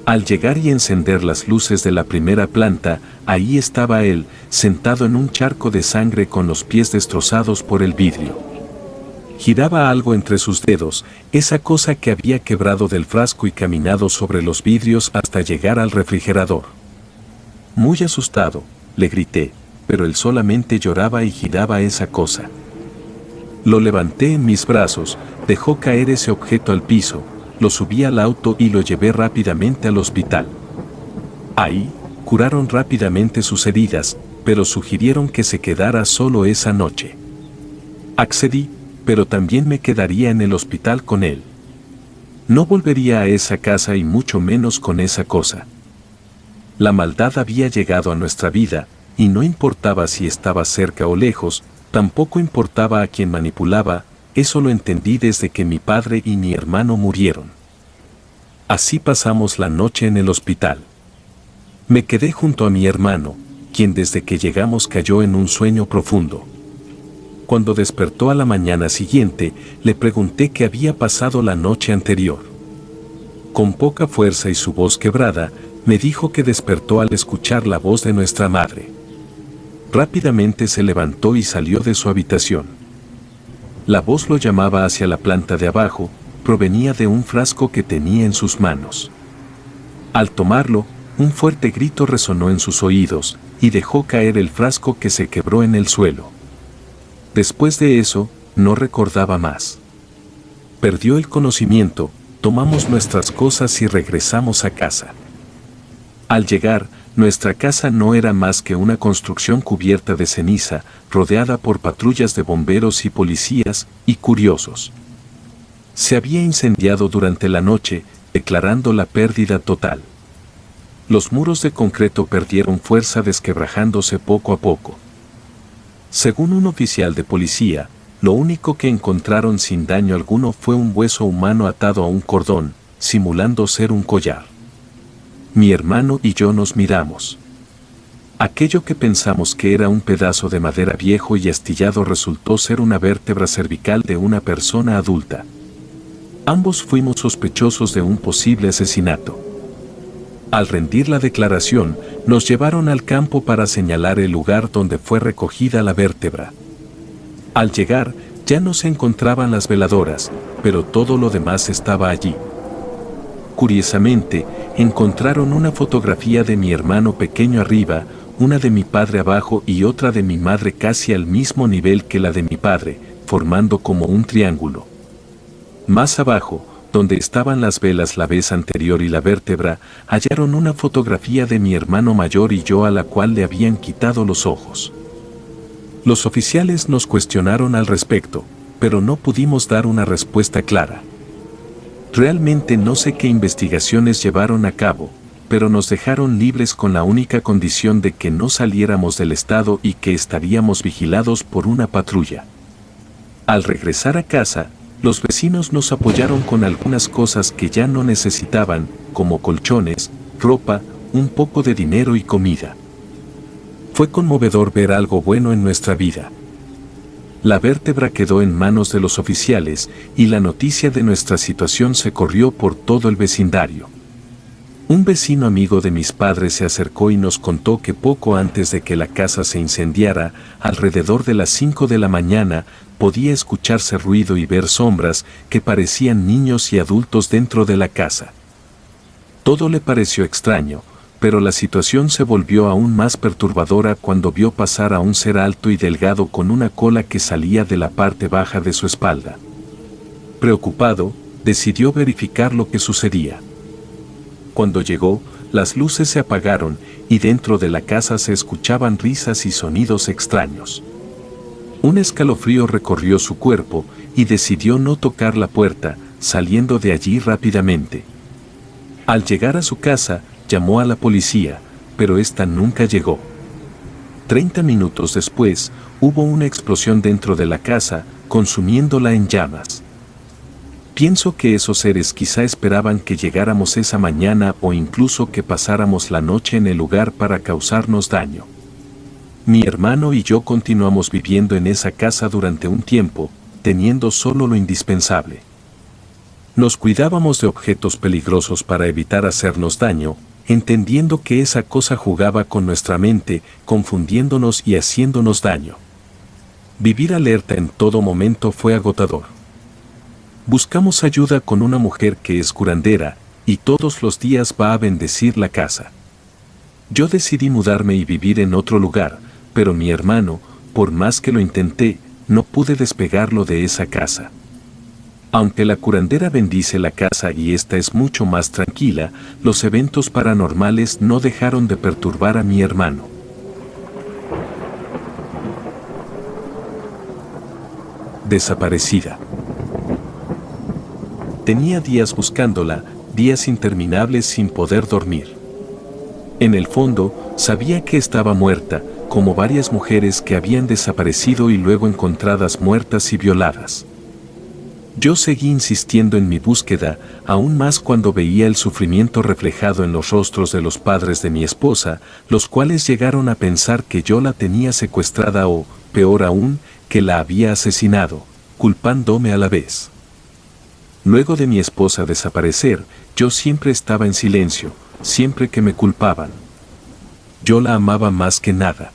Al llegar y encender las luces de la primera planta, ahí estaba él, sentado en un charco de sangre con los pies destrozados por el vidrio. Giraba algo entre sus dedos, esa cosa que había quebrado del frasco y caminado sobre los vidrios hasta llegar al refrigerador. Muy asustado, le grité, pero él solamente lloraba y giraba esa cosa. Lo levanté en mis brazos, dejó caer ese objeto al piso, lo subí al auto y lo llevé rápidamente al hospital. Ahí, curaron rápidamente sus heridas, pero sugirieron que se quedara solo esa noche. Accedí, pero también me quedaría en el hospital con él. No volvería a esa casa y mucho menos con esa cosa. La maldad había llegado a nuestra vida, y no importaba si estaba cerca o lejos, tampoco importaba a quien manipulaba, eso lo entendí desde que mi padre y mi hermano murieron. Así pasamos la noche en el hospital. Me quedé junto a mi hermano, quien desde que llegamos cayó en un sueño profundo. Cuando despertó a la mañana siguiente, le pregunté qué había pasado la noche anterior. Con poca fuerza y su voz quebrada, me dijo que despertó al escuchar la voz de nuestra madre. Rápidamente se levantó y salió de su habitación. La voz lo llamaba hacia la planta de abajo, provenía de un frasco que tenía en sus manos. Al tomarlo, un fuerte grito resonó en sus oídos, y dejó caer el frasco que se quebró en el suelo. Después de eso, no recordaba más. Perdió el conocimiento, tomamos nuestras cosas y regresamos a casa. Al llegar, nuestra casa no era más que una construcción cubierta de ceniza, rodeada por patrullas de bomberos y policías, y curiosos. Se había incendiado durante la noche, declarando la pérdida total. Los muros de concreto perdieron fuerza desquebrajándose poco a poco. Según un oficial de policía, lo único que encontraron sin daño alguno fue un hueso humano atado a un cordón, simulando ser un collar. Mi hermano y yo nos miramos. Aquello que pensamos que era un pedazo de madera viejo y astillado resultó ser una vértebra cervical de una persona adulta. Ambos fuimos sospechosos de un posible asesinato. Al rendir la declaración, nos llevaron al campo para señalar el lugar donde fue recogida la vértebra. Al llegar, ya no se encontraban las veladoras, pero todo lo demás estaba allí. Curiosamente, encontraron una fotografía de mi hermano pequeño arriba, una de mi padre abajo y otra de mi madre casi al mismo nivel que la de mi padre, formando como un triángulo. Más abajo, donde estaban las velas la vez anterior y la vértebra, hallaron una fotografía de mi hermano mayor y yo a la cual le habían quitado los ojos. Los oficiales nos cuestionaron al respecto, pero no pudimos dar una respuesta clara. Realmente no sé qué investigaciones llevaron a cabo, pero nos dejaron libres con la única condición de que no saliéramos del estado y que estaríamos vigilados por una patrulla. Al regresar a casa, los vecinos nos apoyaron con algunas cosas que ya no necesitaban, como colchones, ropa, un poco de dinero y comida. Fue conmovedor ver algo bueno en nuestra vida. La vértebra quedó en manos de los oficiales y la noticia de nuestra situación se corrió por todo el vecindario. Un vecino amigo de mis padres se acercó y nos contó que poco antes de que la casa se incendiara, alrededor de las 5 de la mañana, podía escucharse ruido y ver sombras que parecían niños y adultos dentro de la casa. Todo le pareció extraño, pero la situación se volvió aún más perturbadora cuando vio pasar a un ser alto y delgado con una cola que salía de la parte baja de su espalda. Preocupado, decidió verificar lo que sucedía. Cuando llegó, las luces se apagaron y dentro de la casa se escuchaban risas y sonidos extraños. Un escalofrío recorrió su cuerpo y decidió no tocar la puerta, saliendo de allí rápidamente. Al llegar a su casa, llamó a la policía, pero esta nunca llegó. 30 minutos después, hubo una explosión dentro de la casa, consumiéndola en llamas. Pienso que esos seres quizá esperaban que llegáramos esa mañana o incluso que pasáramos la noche en el lugar para causarnos daño. Mi hermano y yo continuamos viviendo en esa casa durante un tiempo, teniendo solo lo indispensable. Nos cuidábamos de objetos peligrosos para evitar hacernos daño, entendiendo que esa cosa jugaba con nuestra mente, confundiéndonos y haciéndonos daño. Vivir alerta en todo momento fue agotador. Buscamos ayuda con una mujer que es curandera, y todos los días va a bendecir la casa. Yo decidí mudarme y vivir en otro lugar, pero mi hermano, por más que lo intenté, no pude despegarlo de esa casa. Aunque la curandera bendice la casa y esta es mucho más tranquila, los eventos paranormales no dejaron de perturbar a mi hermano. Desaparecida. Tenía días buscándola, días interminables sin poder dormir. En el fondo, sabía que estaba muerta, como varias mujeres que habían desaparecido y luego encontradas muertas y violadas. Yo seguí insistiendo en mi búsqueda, aún más cuando veía el sufrimiento reflejado en los rostros de los padres de mi esposa, los cuales llegaron a pensar que yo la tenía secuestrada o, peor aún, que la había asesinado, culpándome a la vez. Luego de mi esposa desaparecer, yo siempre estaba en silencio, siempre que me culpaban. Yo la amaba más que nada.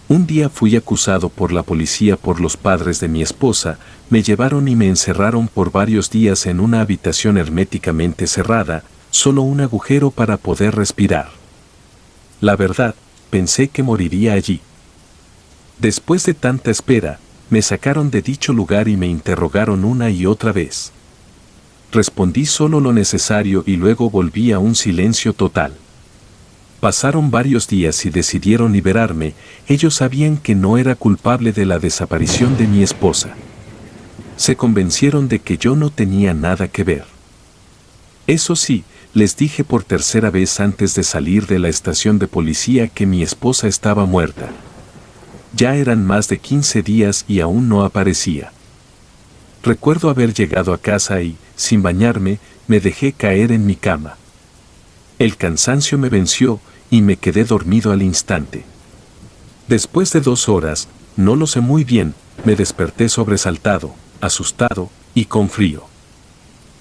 Un día fui acusado por la policía por los padres de mi esposa, me llevaron y me encerraron por varios días en una habitación herméticamente cerrada, solo un agujero para poder respirar. La verdad, pensé que moriría allí. Después de tanta espera, me sacaron de dicho lugar y me interrogaron una y otra vez. Respondí solo lo necesario y luego volví a un silencio total. Pasaron varios días y decidieron liberarme, ellos sabían que no era culpable de la desaparición de mi esposa. Se convencieron de que yo no tenía nada que ver. Eso sí, les dije por tercera vez antes de salir de la estación de policía que mi esposa estaba muerta. Ya eran más de 15 días y aún no aparecía. Recuerdo haber llegado a casa y, sin bañarme, me dejé caer en mi cama. El cansancio me venció y me quedé dormido al instante. Después de 2 horas, no lo sé muy bien, me desperté sobresaltado, asustado y con frío.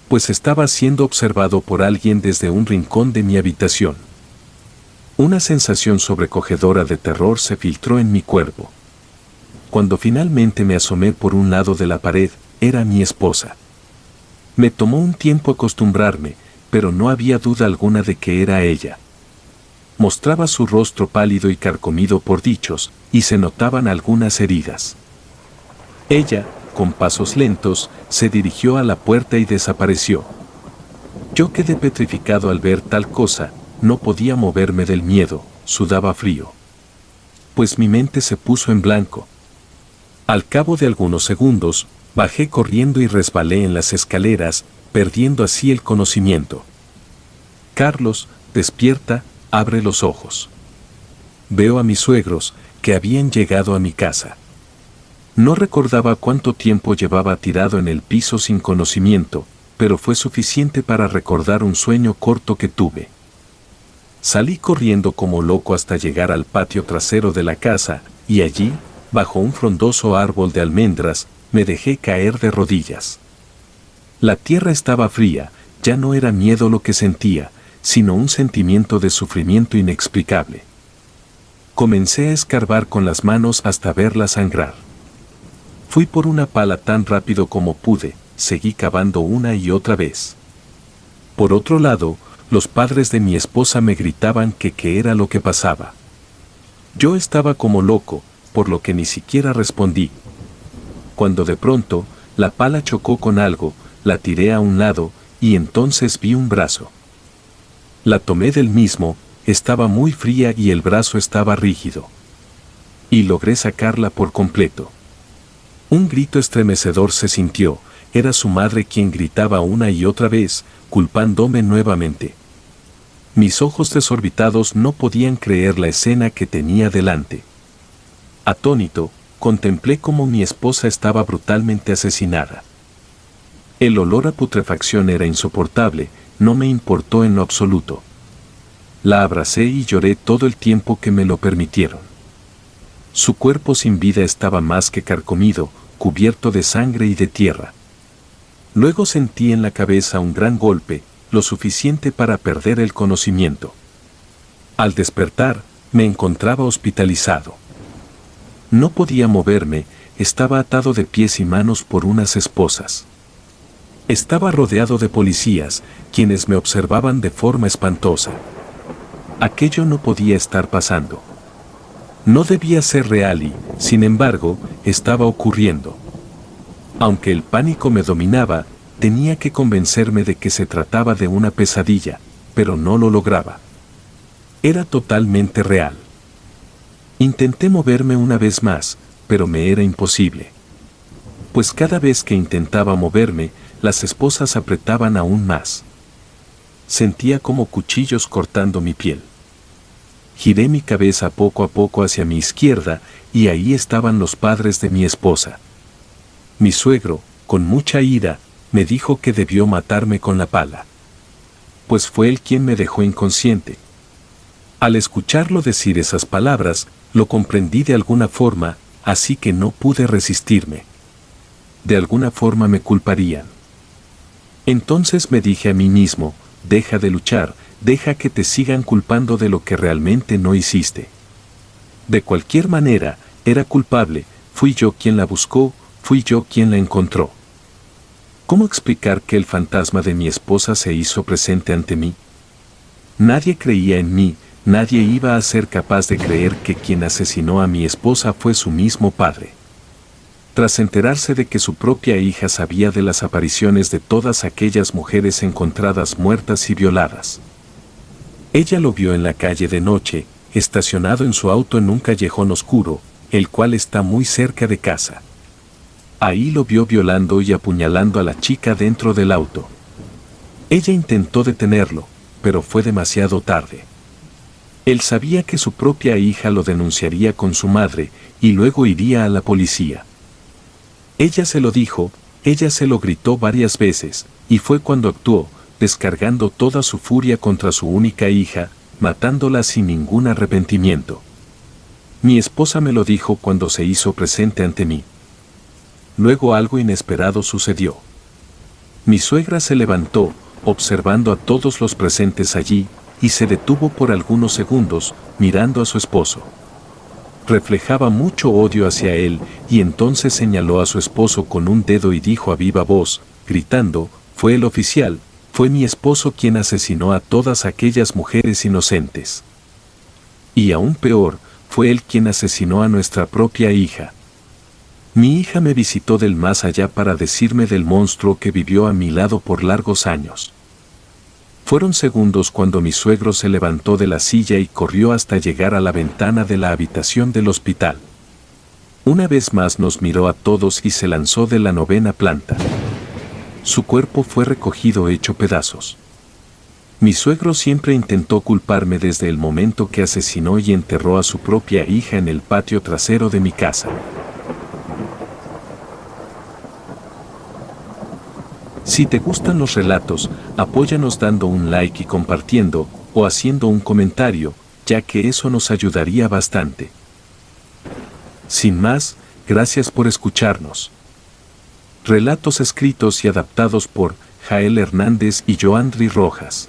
Pues estaba siendo observado por alguien desde un rincón de mi habitación. Una sensación sobrecogedora de terror se filtró en mi cuerpo. Cuando finalmente me asomé por un lado de la pared, era mi esposa. Me tomó un tiempo acostumbrarme, pero no había duda alguna de que era ella. Mostraba su rostro pálido y carcomido por dichos, y se notaban algunas heridas. Ella, con pasos lentos, se dirigió a la puerta y desapareció. Yo quedé petrificado al ver tal cosa, no podía moverme del miedo, sudaba frío. Pues mi mente se puso en blanco. Al cabo de algunos segundos, bajé corriendo y resbalé en las escaleras, perdiendo así el conocimiento. Carlos, despierta, abre los ojos. Veo a mis suegros, que habían llegado a mi casa. No recordaba cuánto tiempo llevaba tirado en el piso sin conocimiento, pero fue suficiente para recordar un sueño corto que tuve. Salí corriendo como loco hasta llegar al patio trasero de la casa, y allí, bajo un frondoso árbol de almendras, me dejé caer de rodillas. La tierra estaba fría, ya no era miedo lo que sentía, sino un sentimiento de sufrimiento inexplicable. Comencé a escarbar con las manos hasta verla sangrar. Fui por una pala tan rápido como pude, seguí cavando una y otra vez. Por otro lado, los padres de mi esposa me gritaban que qué era lo que pasaba. Yo estaba como loco, por lo que ni siquiera respondí. Cuando de pronto, la pala chocó con algo, la tiré a un lado, y entonces vi un brazo. La tomé del mismo, estaba muy fría y el brazo estaba rígido. Y logré sacarla por completo. Un grito estremecedor se sintió, era su madre quien gritaba una y otra vez, culpándome nuevamente. Mis ojos desorbitados no podían creer la escena que tenía delante. Atónito, contemplé cómo mi esposa estaba brutalmente asesinada. El olor a putrefacción era insoportable, no me importó en lo absoluto. La abracé y lloré todo el tiempo que me lo permitieron. Su cuerpo sin vida estaba más que carcomido, cubierto de sangre y de tierra. Luego sentí en la cabeza un gran golpe, lo suficiente para perder el conocimiento. Al despertar, me encontraba hospitalizado. No podía moverme, estaba atado de pies y manos por unas esposas. Estaba rodeado de policías, quienes me observaban de forma espantosa. Aquello no podía estar pasando. No debía ser real y, sin embargo, estaba ocurriendo. Aunque el pánico me dominaba, tenía que convencerme de que se trataba de una pesadilla, pero no lo lograba. Era totalmente real. Intenté moverme una vez más, pero me era imposible. Pues cada vez que intentaba moverme, las esposas apretaban aún más. Sentía como cuchillos cortando mi piel. Giré mi cabeza poco a poco hacia mi izquierda y ahí estaban los padres de mi esposa. Mi suegro, con mucha ira, me dijo que debió matarme con la pala. Pues fue él quien me dejó inconsciente. Al escucharlo decir esas palabras, lo comprendí de alguna forma, así que no pude resistirme. De alguna forma me culparían. Entonces me dije a mí mismo, deja de luchar, deja que te sigan culpando de lo que realmente no hiciste. De cualquier manera, era culpable, fui yo quien la buscó, fui yo quien la encontró. ¿Cómo explicar que el fantasma de mi esposa se hizo presente ante mí? Nadie creía en mí, nadie iba a ser capaz de creer que quien asesinó a mi esposa fue su mismo padre. Tras enterarse de que su propia hija sabía de las apariciones de todas aquellas mujeres encontradas muertas y violadas. Ella lo vio en la calle de noche, estacionado en su auto en un callejón oscuro, el cual está muy cerca de casa. Ahí lo vio violando y apuñalando a la chica dentro del auto. Ella intentó detenerlo, pero fue demasiado tarde. Él sabía que su propia hija lo denunciaría con su madre y luego iría a la policía. Ella se lo dijo, ella se lo gritó varias veces, y fue cuando actuó, descargando toda su furia contra su única hija, matándola sin ningún arrepentimiento. Mi esposa me lo dijo cuando se hizo presente ante mí. Luego algo inesperado sucedió. Mi suegra se levantó, observando a todos los presentes allí, y se detuvo por algunos segundos, mirando a su esposo. Reflejaba mucho odio hacia él, y entonces señaló a su esposo con un dedo y dijo a viva voz, gritando, fue el oficial, fue mi esposo quien asesinó a todas aquellas mujeres inocentes. Y aún peor, fue él quien asesinó a nuestra propia hija. Mi hija me visitó del más allá para decirme del monstruo que vivió a mi lado por largos años. Fueron segundos cuando mi suegro se levantó de la silla y corrió hasta llegar a la ventana de la habitación del hospital. Una vez más nos miró a todos y se lanzó de la 9ª planta. Su cuerpo fue recogido hecho pedazos. Mi suegro siempre intentó culparme desde el momento que asesinó y enterró a su propia hija en el patio trasero de mi casa. Si te gustan los relatos, apóyanos dando un like y compartiendo, o haciendo un comentario, ya que eso nos ayudaría bastante. Sin más, gracias por escucharnos. Relatos escritos y adaptados por Jael Hernández y Joandri Rojas.